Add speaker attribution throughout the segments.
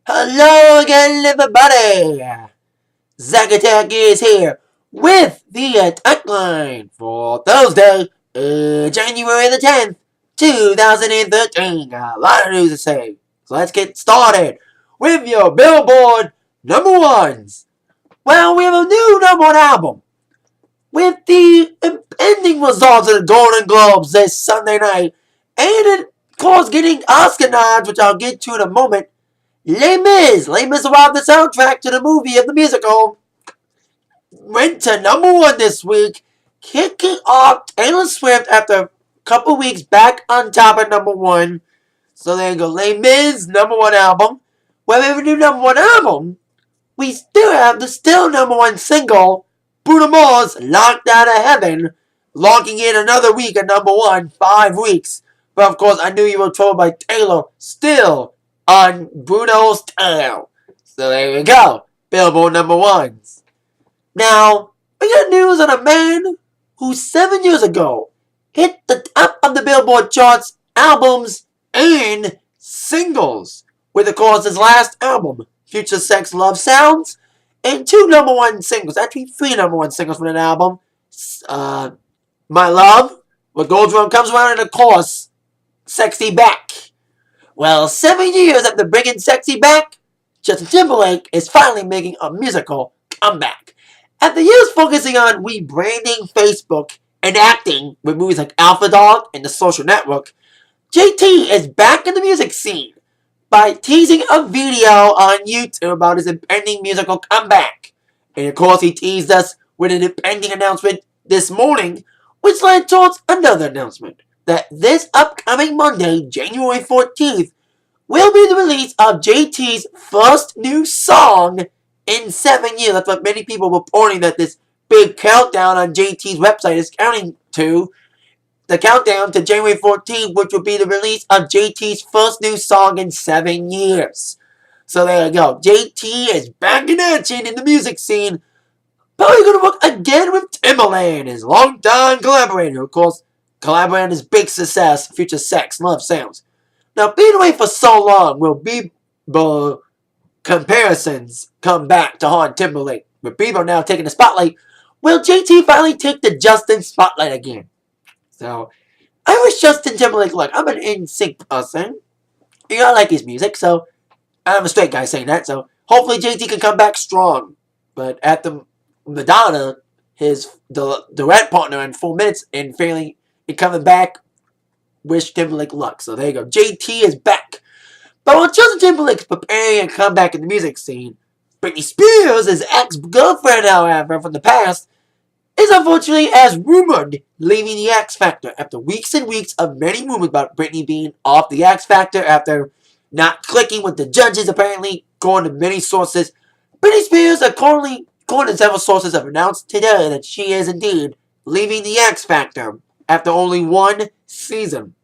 Speaker 1: Hello again, everybody! Zacatech is here with the Atakline for Thursday, January the 10th, 2013. Got a lot of news to say, so let's get started with your Billboard number ones. Well, we have a new number one album with the impending results of the Golden Globes this Sunday night, and of course getting Oscar nods, which I'll get to in a moment. Les Mis arrived the soundtrack to the movie of the musical. Went to number one this week, kicking off Taylor Swift after a couple weeks back on top of number one. So there you go, Les Mis, number one album. Well, we have a new number one album. We still have the still number one single, Bruno Mars, Locked Out of Heaven, locking in another week at number one, 5 weeks. But of course, I knew you were told by Taylor, still on Bruno's tail. So there we go, Billboard number ones. Now, we got news on a man who 7 years ago hit the top of the Billboard charts, albums, and singles. With of course his last album, Future Sex Love Sounds, and 2 number one singles, actually 3 number one singles from that album. My Love, What Goes Around Comes Around, and of course, Sexy Back. Well, 7 years after bringing Sexy back, Justin Timberlake is finally making a musical comeback. After years focusing on rebranding Facebook and acting with movies like Alpha Dog and The Social Network, JT is back in the music scene by teasing a video on YouTube about his impending musical comeback. And of course, he teased us with an impending announcement this morning, which led towards another announcement that this upcoming Monday, January 14th, will be the release of JT's first new song in 7 years. That's what many people were reporting, that this big countdown on JT's website is counting to. The countdown to January 14th, which will be the release of JT's first new song in 7 years. So there you go. JT is back in action in the music scene. Probably going to work again with Timberlake, his longtime collaborator. Of course, collaborating on his big success, Future Sex Love Sounds. Now, being away for so long, will Bieber comparisons come back to haunt Timberlake? With Bieber now taking the spotlight, will JT finally take the Justin spotlight again? So, I wish Justin Timberlake luck. I'm an NSYNC person. I like his music, so I'm a straight guy saying that. So, hopefully JT can come back strong. But at the Madonna, his duet partner in 4 minutes, and failing in coming back, wish Timberlake luck. So there you go. JT is back. But while Justin Timberlake is preparing a comeback in the music scene, Britney Spears, his ex-girlfriend, however, from the past, is unfortunately, as rumored, leaving the X Factor after weeks and weeks of many rumors about Britney being off the X Factor after not clicking with the judges, apparently, according to many sources. Britney Spears, according to several sources, have announced today that she is indeed leaving the X Factor after only 1 season.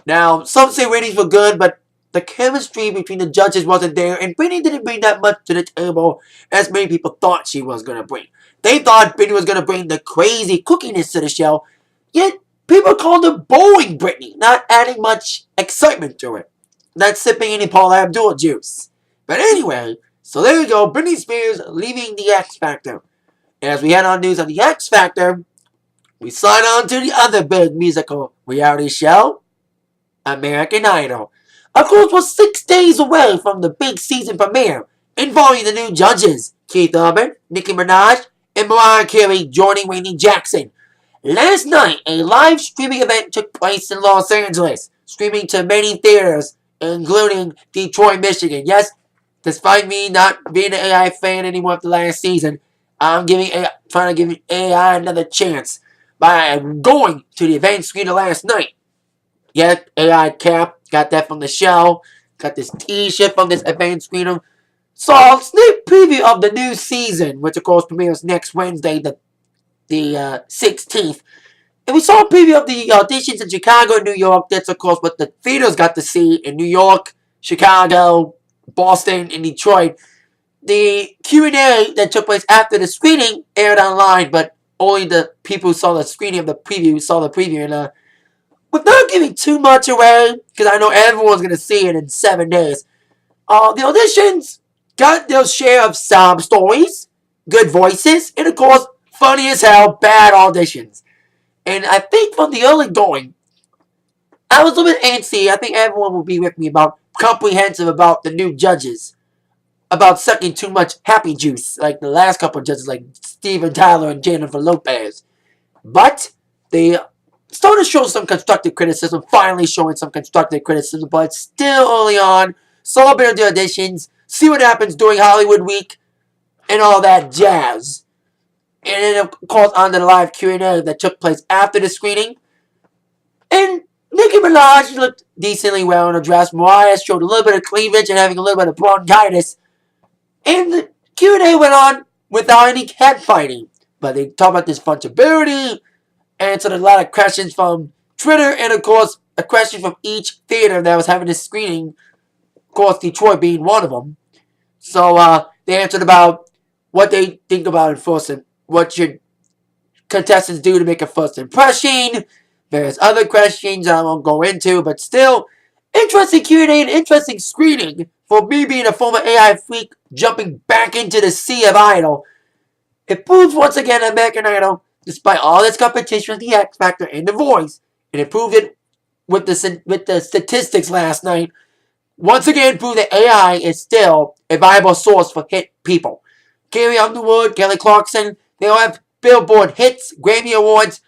Speaker 1: Now, some say ratings were good, but the chemistry between the judges wasn't there, and Britney didn't bring that much to the table as many people thought she was going to bring. They thought Britney was going to bring the crazy cookiness to the show, yet people called her boring Britney, not adding much excitement to it. Not sipping any Paula Abdul juice. But anyway, so there you go, Britney Spears leaving the X Factor. As we had on news on the X Factor, we slide on to the other big musical reality show, American Idol. Of course, we're 6 days away from the big season premiere, involving the new judges, Keith Urban, Nicki Minaj, and Mariah Carey joining Rainey Jackson. Last night, a live streaming event took place in Los Angeles, streaming to many theaters, including Detroit, Michigan. Yes, despite me not being an AI fan anymore after last season, I'm trying to give AI another chance by going to the event screener last night. Yet, AI cap, got that from the show, got this t-shirt from this event screener. Saw a sneak preview of the new season, which of course premieres next Wednesday, the 16th. And we saw a preview of the auditions in Chicago and New York. That's of course what the theaters got to see in New York, Chicago, Boston, and Detroit. The Q&A that took place after the screening aired online, but only the people who saw the screening of the preview saw the preview. And without giving too much away, because I know everyone's going to see it in 7 days, The auditions got their share of sob stories, good voices, and of course, funny as hell, bad auditions. And I think from the early going, I was a little bit antsy. I think everyone will be with me about comprehensive about the new judges, about sucking too much happy juice, like the last couple of judges, like Steven Tyler and Jennifer Lopez. But they started to show some constructive criticism, finally showing some constructive criticism, but still early on. Saw a bit of the auditions, see what happens during Hollywood Week, and all that jazz. And then, of course, on the live Q&A that took place after the screening. And Nicki Minaj looked decently well in her dress. Mariah showed a little bit of cleavage and having a little bit of bronchitis. And the Q&A went on without any catfighting. But they talked about this fungibility, answered a lot of questions from Twitter, and of course, a question from each theater that was having this screening. Of course, Detroit being one of them. So they answered about what they think about enforcement. What should contestants do to make a first impression? Various other questions I won't go into, but still, interesting Q&A and interesting screening for me being a former AI freak jumping back into the sea of Idol. It proves once again that American Idol, despite all its competition with the X Factor and The Voice, and it proved it with the statistics last night, once again proved that AI is still a viable source for hit people. Carrie Underwood, Kelly Clarkson, they all have Billboard hits, Grammy Awards.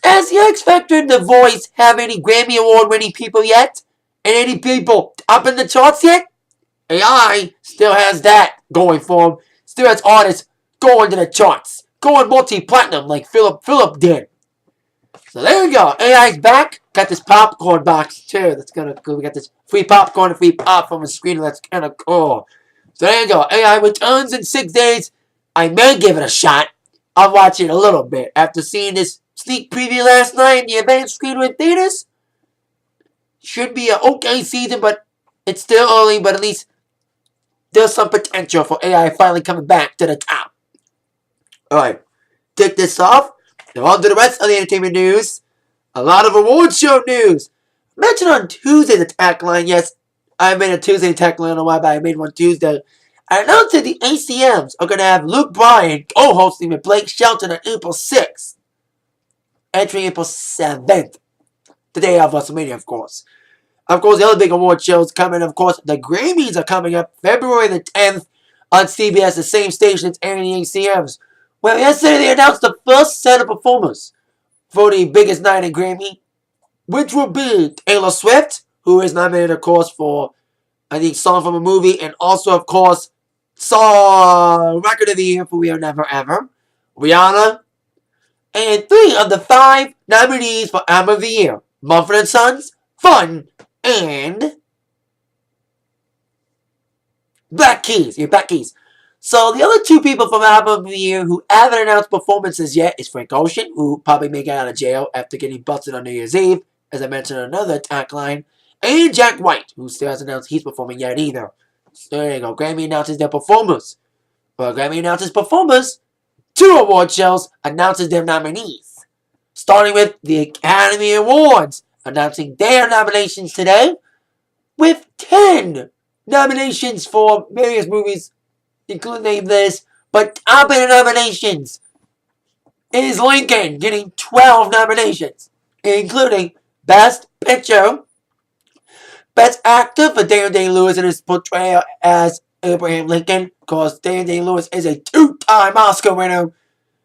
Speaker 1: Has the X Factor and The Voice have any Grammy Award winning people yet? And any people up in the charts yet? AI still has that going for them. Still has artists going to the charts. Going multi-platinum like Philip did. So there you go. AI's back. Got this popcorn box too. That's kind of cool. We got this free popcorn and free pop from the screen. That's kind of cool. So there you go. AI returns in 6 days. I may give it a shot. I'll watch it a little bit. After seeing this sneak preview last night in the advanced screen with theaters, should be an okay season, but it's still early. But at least there's some potential for AI finally coming back to the top. Alright, take this off. Now on to the rest of the entertainment news. A lot of award show news. Mentioned on Tuesday's Atakline. Yes, I made a Tuesday Atakline. I don't know why, but I made one Tuesday. I announced that the ACMs are going to have Luke Bryan co-hosting with Blake Shelton on April 6th. Entering April 7th. The day of WrestleMania, of course. Of course, the other big award shows coming. Of course, the Grammys are coming up February the 10th on CBS, the same station as airing the ACMs. Well, yesterday they announced the first set of performers for the biggest night in Grammy, which will be Taylor Swift, who is nominated, of course, for, I think, Song from a Movie, and also, of course, Song Record of the Year for We Are Never Ever, Rihanna, and 3 of the 5 nominees for Album of the Year, Mumford & Sons, Fun, and Black Keys. Black Keys. So the other 2 people from Album of the Year who haven't announced performances yet is Frank Ocean, who probably may get out of jail after getting busted on New Year's Eve, as I mentioned on another Atakline, and Jack White, who still hasn't announced he's performing yet either. So there you go. Grammy announces their performers. Well, Grammy announces performers. 2 award shows announces their nominees. Starting with the Academy Awards, announcing their nominations today, with 10 nominations for various movies, including this, but top in the nominations is Lincoln, getting 12 nominations, including Best Picture, Best Actor for Daniel Day-Lewis in his portrayal as Abraham Lincoln. Of course, Daniel Day-Lewis is a 2-time Oscar winner,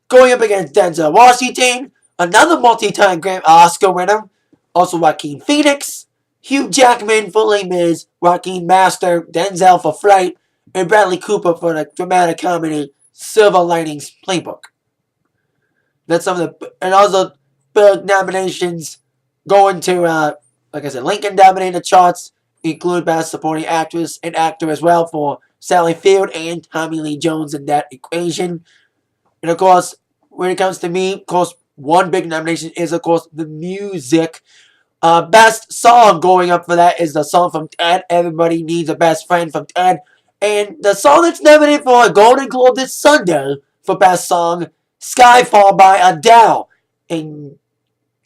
Speaker 1: going up against Denzel Washington, another multi-time Oscar winner, also Joaquin Phoenix, Hugh Jackman for Les Mis, Joaquin Master, Denzel for Flight, and Bradley Cooper for the dramatic comedy Silver Linings Playbook. That's some of the, and also big nominations going to, like I said, Lincoln dominated the charts, include Best Supporting Actress and Actor as well for Sally Field and Tommy Lee Jones in that equation. And of course, when it comes to me, of course, one big nomination is, of course, the music. Best song going up for that is the song from Ted, Everybody Needs a Best Friend from Ted. And the song that's nominated for a Golden Globe this Sunday for Best Song, Skyfall by Adele. And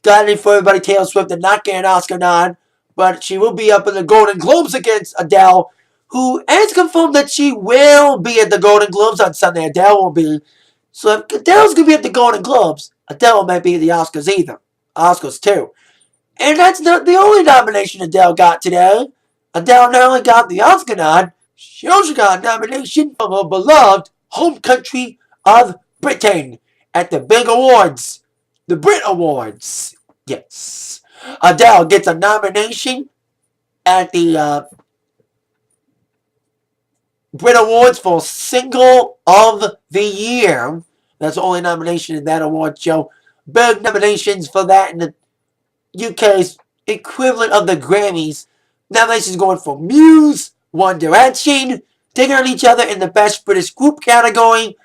Speaker 1: gladly for everybody, Taylor Swift did not get an Oscar nod, but she will be up in the Golden Globes against Adele, who has confirmed that she will be at the Golden Globes on Sunday. Adele will be. So if Adele's going to be at the Golden Globes, Adele might be at the Oscars either. Oscars too. And that's not the only nomination Adele got today. Adele not only got the Oscar nod, she also got a nomination from her beloved home country of Britain at the big awards. The Brit Awards. Yes. Adele gets a nomination at the Brit Awards for Single of the Year. That's the only nomination in that award show. Big nominations for that in the UK's equivalent of the Grammys. Nominations going for Muse, One Direction, taking on each other in the Best British Group category.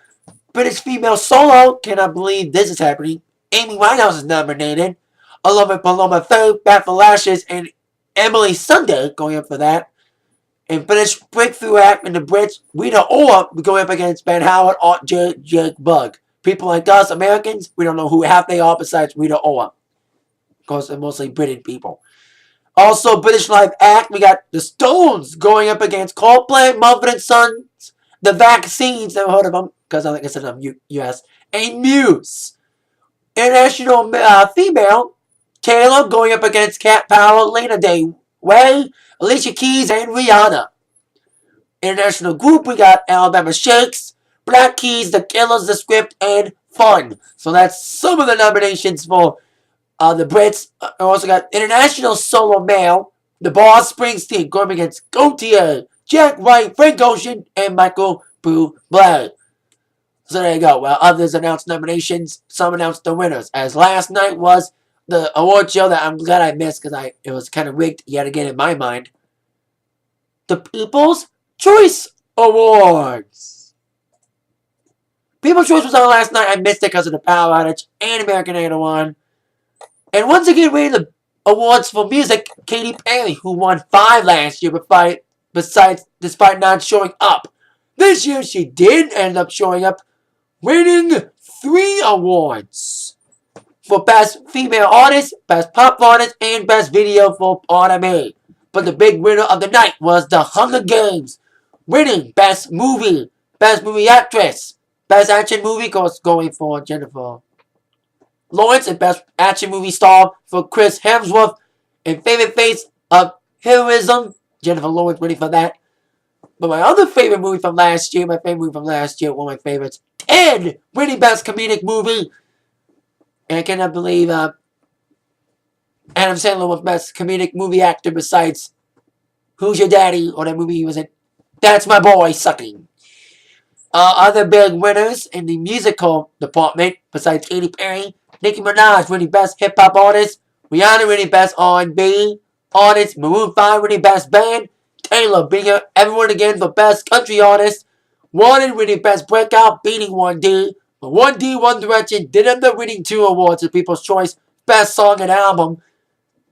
Speaker 1: British Female Solo, cannot believe this is happening. Amy Winehouse is nominated, along with Paloma Faye, Beth Lashes, and Emily Sunday going up for that. And British Breakthrough Act in the Brits, Rita Ora going up against Ben Howard or Jake Bug. People like us, Americans, we don't know who half they are besides Rita Ora. Of course, they're mostly British people. Also, British Live Act, we got the Stones going up against Coldplay, Mumford & Sons, The Vaccines, never heard of them, because I think it's in the US, and Muse. International female, Taylor going up against Cat Power, Lena Del Rey, Alicia Keys, and Rihanna. International group, we got Alabama Shakes, Black Keys, The Killers, The Script, and Fun. So that's some of the nominations for the Brits. I also got International Solo Male, The Boss Springsteen going against Gautier, Jack White, Frank Ocean, and Michael Bublé. So there you go. Well, others announced nominations. Some announced the winners. As last night was the award show that I'm glad I missed because it was kind of rigged yet again in my mind. The People's Choice Awards. People's Choice was on last night. I missed it because of the power outage and American Idol won. And once again, winning the awards for music, Katy Perry, who won 5 last year despite not showing up. This year, she did end up showing up, winning 3 awards for Best Female Artist, Best Pop Artist, and Best Video for Anime. But the big winner of the night was The Hunger Games, winning Best Movie Actress, Best Action Movie, going for Jennifer Lawrence, and Best Action Movie Star for Chris Hemsworth, and Favorite Face of Heroism, Jennifer Lawrence winning for that. But my other favorite movie from last year, one of my favorites, Ted, winning Best Comedic Movie. And I cannot believe Adam Sandler was Best Comedic Movie Actor besides Who's Your Daddy, or that movie he was in. That's My Boy Sucking. Other big winners in the musical department, besides Katy Perry, Nicki Minaj winning Best Hip Hop Artist, Rihanna winning Best R&B Artist, Maroon 5 winning Best Band, Taylor beating everyone again for Best Country Artist, Warren winning Best Breakout, beating 1D, but 1D, One Direction did end up winning 2 awards at People's Choice, Best Song and Album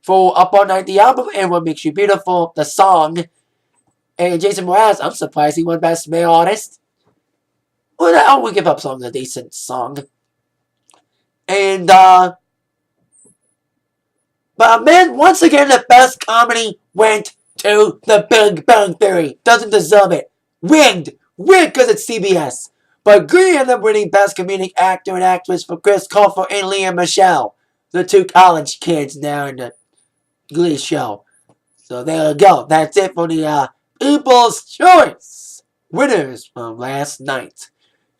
Speaker 1: for Up All Night the Album, and What Makes You Beautiful, the song. And Jason Mraz, I'm surprised he won Best Male Artist. Well, I would give Up Song a decent song. And, but man, once again, the Best Comedy went to The Big Bang Theory. Doesn't deserve it. Rigged because it's CBS. But Glee ended up winning Best Comedic Actor and Actress for Chris Colfer and Lea Michele, the 2 college kids now in the Glee show. So there you go. That's it for the People's Choice winners from last night.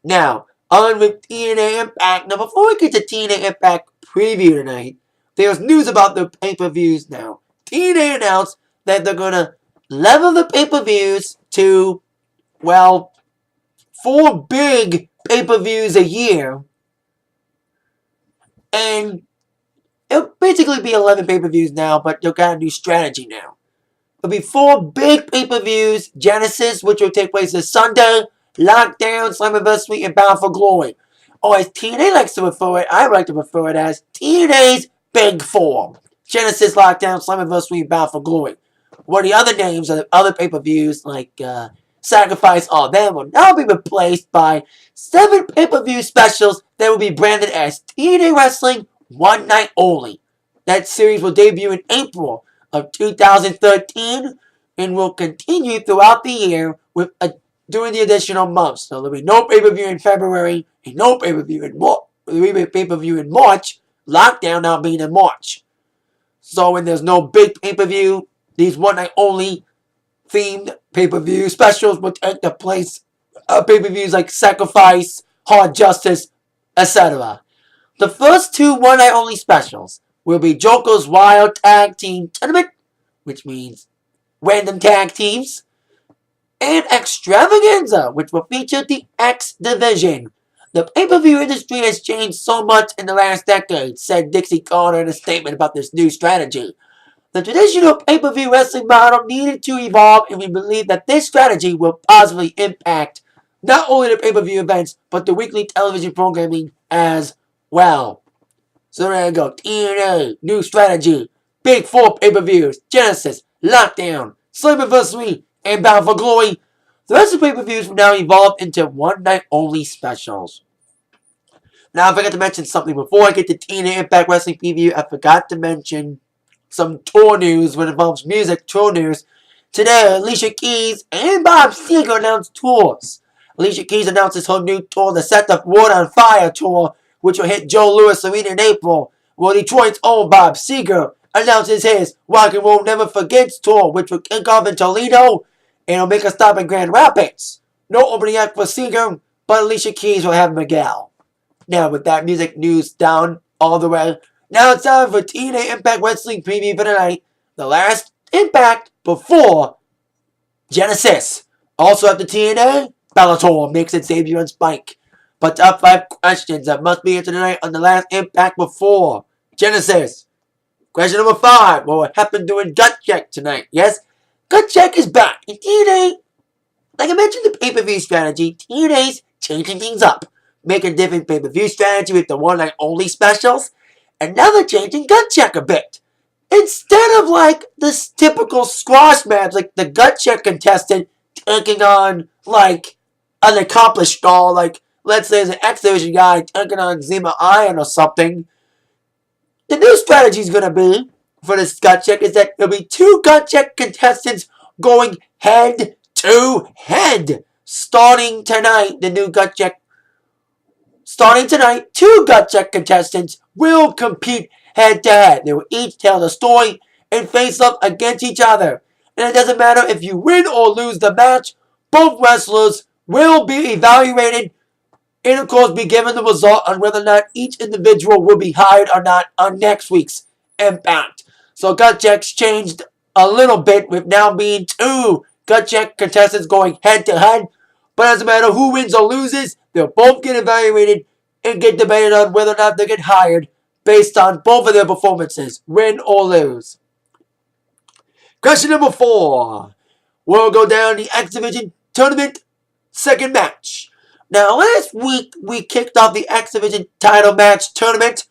Speaker 1: Now, on with TNA Impact. Now, before we get to TNA Impact preview tonight, there's news about the pay-per-views now. TNA announced that they're going to level the pay-per-views to, well, 4 big pay-per-views a year. And it'll basically be 11 pay-per-views now, but they'll got a new strategy now. There'll be 4 big pay-per-views. Genesis, which will take place this Sunday. Lockdown, Slammiversary, and Bound for Glory. Or as TNA likes to refer it, I like to refer it as TNA's Big 4. Genesis, Lockdown, Slammiversary, and Bound for Glory. What the other names of the other pay-per-views, like Sacrifice, all them, will now be replaced by 7 pay-per-view specials that will be branded as TNA Wrestling One Night Only. That series will debut in April of 2013. and will continue throughout the year with during the additional months. So there'll be no pay-per-view in February and no pay-per-view in March. Lockdown now being in March. So when there's no big pay-per-view, these one night only themed pay-per-view specials will take the place of pay-per-views like Sacrifice, Hard Justice, etc. The first two one night only specials will be Joker's Wild Tag Team Tournament, which means random tag teams, and Extravaganza, which will feature the X Division. The pay-per-view industry has changed so much in the last decade, said Dixie Carter in a statement about this new strategy. The traditional pay-per-view wrestling model needed to evolve, and we believe that this strategy will positively impact not only the pay-per-view events, but the weekly television programming as well. So there you go. TNA, new strategy. Big four pay-per-views. Genesis, Lockdown, Slammiversary, and Bound for Glory. The rest of the pay-per-views will now evolve into one-night-only specials. Now, I forgot to mention something. Before I get to TNA Impact Wrestling preview, I forgot to mention some tour news when it involves music tour news. Today, Alicia Keys and Bob Seger announced tours. Alicia Keys announces her new tour, the Set the World on Fire tour, which will hit Joe Louis Arena in April, while Detroit's own Bob Seger announces his Rock and Roll Never Forgets tour, which will kick off in Toledo and will make a stop in Grand Rapids. No opening act for Seger, but Alicia Keys will have Miguel. Now, with that music news down all the way, now it's time for TNA Impact Wrestling preview for tonight. The last Impact before Genesis. Also at the TNA, Bellator makes its debut on Spike. But top 5 questions that must be answered tonight on the last Impact before Genesis. Question number 5. What happened during Gut Check tonight? Yes, Gut Check is back. In TNA, like I mentioned the pay-per-view strategy, TNA's changing things up. Making a different pay-per-view strategy with the one-night-only specials. And now they're changing Gut Check a bit. Instead of like this typical squash match, like the Gut Check contestant taking on like an accomplished star, like let's say there's an X Division guy taking on Zima Iron or something. The new strategy is going to be for this Gut Check is that there'll be 2 Gut Check contestants going head to head. Starting tonight, the new Gut Check. Starting tonight, 2 Gut Check contestants will compete head to head. They will each tell the story and face up against each other. And it doesn't matter if you win or lose the match, both wrestlers will be evaluated and of course be given the result on whether or not each individual will be hired or not on next week's Impact. So Gut Check's changed a little bit with now being 2 Gut Check contestants going head to head. But it doesn't matter who wins or loses, they'll both get evaluated and get debated on whether or not they get hired based on both of their performances, win or lose. Question number 4. We'll go down the X Division Tournament second match. Now, last week we kicked off the X Division title match tournament,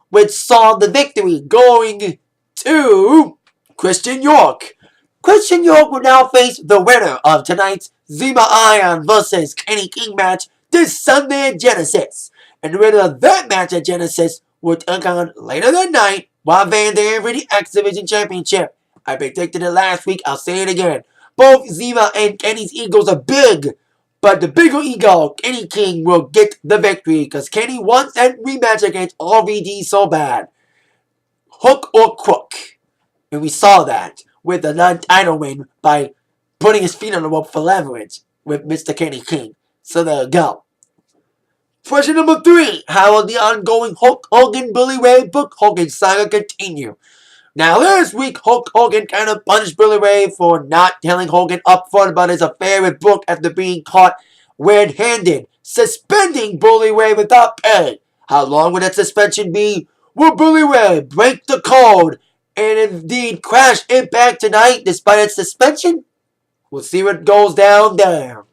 Speaker 1: which saw the victory going to Christian York. Christian York will now face the winner of tonight's Zima Iron vs. Kenny King match this Sunday at Genesis. And the winner of that match at Genesis will take on later that night Rob Van Dam for the X Division Championship. I predicted it last week, I'll say it again. Both Zima and Kenny's egos are big, but the bigger ego, Kenny King, will get the victory because Kenny wants that rematch against RVD so bad. Hook or crook. And we saw that with the non-title win by putting his feet on the rope for leverage with Mr. Kenny King. So there you go. Question number 3. How will the ongoing Hulk Hogan Billy Ray Book Hogan saga continue? Now last week Hulk Hogan kind of punished Billy Ray for not telling Hogan up front about his affair with Brooke after being caught red-handed, suspending Billy Ray without pay. How long will that suspension be? Will Billy Ray break the code and indeed crash Impact tonight despite its suspension? We'll see what goes down there.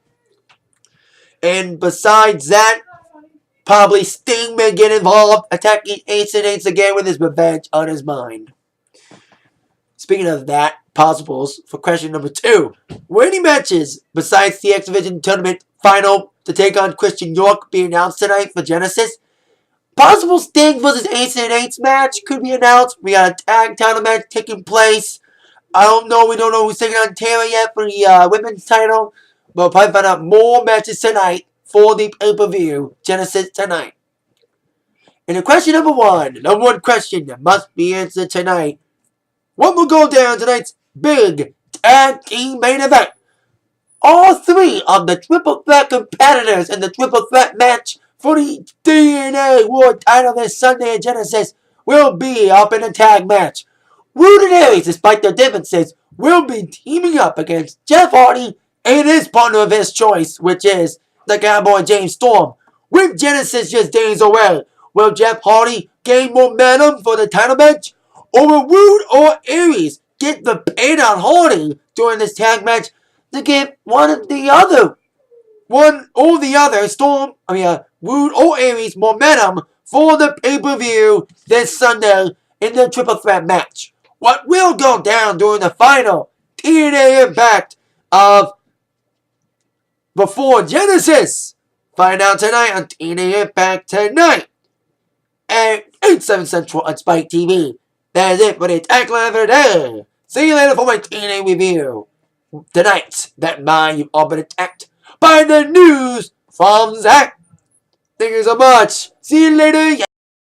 Speaker 1: And besides that, probably Sting may get involved, attacking Ace and Ace again with his revenge on his mind. Speaking of that, possibles for question number 2. Will any matches besides the X Division Tournament final to take on Christian York be announced tonight for Genesis? Possible Sting vs. Ace and Ace match could be announced. We got a tag title match taking place. I don't know. We don't know who's taking on Tara yet for the women's title. But we'll probably find out more matches tonight for the pay-per-view Genesis tonight. And the question number one, the number one question that must be answered tonight. What will go down tonight's big tag team main event? All three of the triple threat competitors in the triple threat match for the TNA World title this Sunday at Genesis will be up in a tag match. Roode and Aries, despite their differences, will be teaming up against Jeff Hardy and his partner of his choice, which is the Cowboy James Storm. With Genesis just days away, will Jeff Hardy gain momentum for the title match? Or will Roode or Aries get the pain on Hardy during this tag match to give one or the other Roode or Aries momentum for the pay-per-view this Sunday in the triple threat match? What will go down during the final TNA Impact of Before Genesis? Find out tonight on TNA Impact tonight at 8, 7 Central on Spike TV. That is it for the Atakline for today. See you later for my TNA review. Tonight, that mind you've all been attacked by the news from Zach. Thank you so much. See you later.